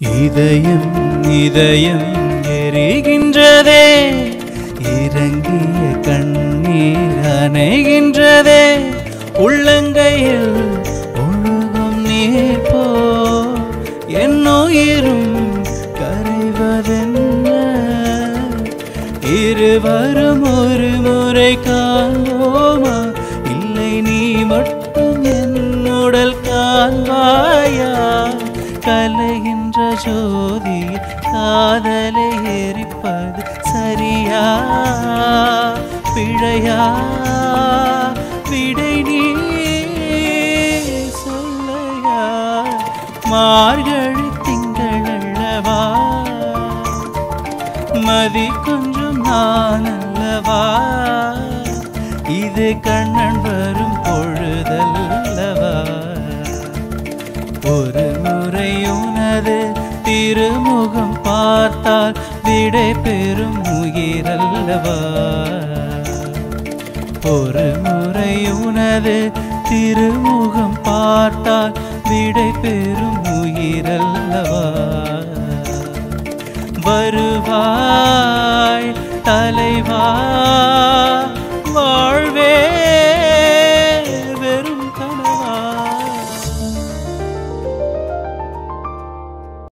இதயம் இதயம் எரிகின்றதே, இறங்கிய கண்ணீர் அணைகின்றதே, உள்ளங்கையில் ஒழுகும் நீர் போ என்னுயிரும் கரைவதென்ன, இருவரும் ஒரு முறை காண்போமா, இல்லை நீ மட்டும் என்னுடல் காண்பாயா, கலைகின்ற ஜோதி காதலை எரிப்பது சரியா பிழையா, விடை நீ சொல்லையா, மார்கழி திங்களல்லவா, மதி கொஞ்சம் நான் அல்லவா, இது கண்ணன் வரும் பொழுதல்லவா, ஒரு முறை உனது திருமுகம் பார்த்தால் விடை பெறும் உயிரல்லவா, ஒரு முறை உனது திருமுகம் பார்த்தால் விடை பெறும் உயிரல்லவா, வருவாய் தலைவா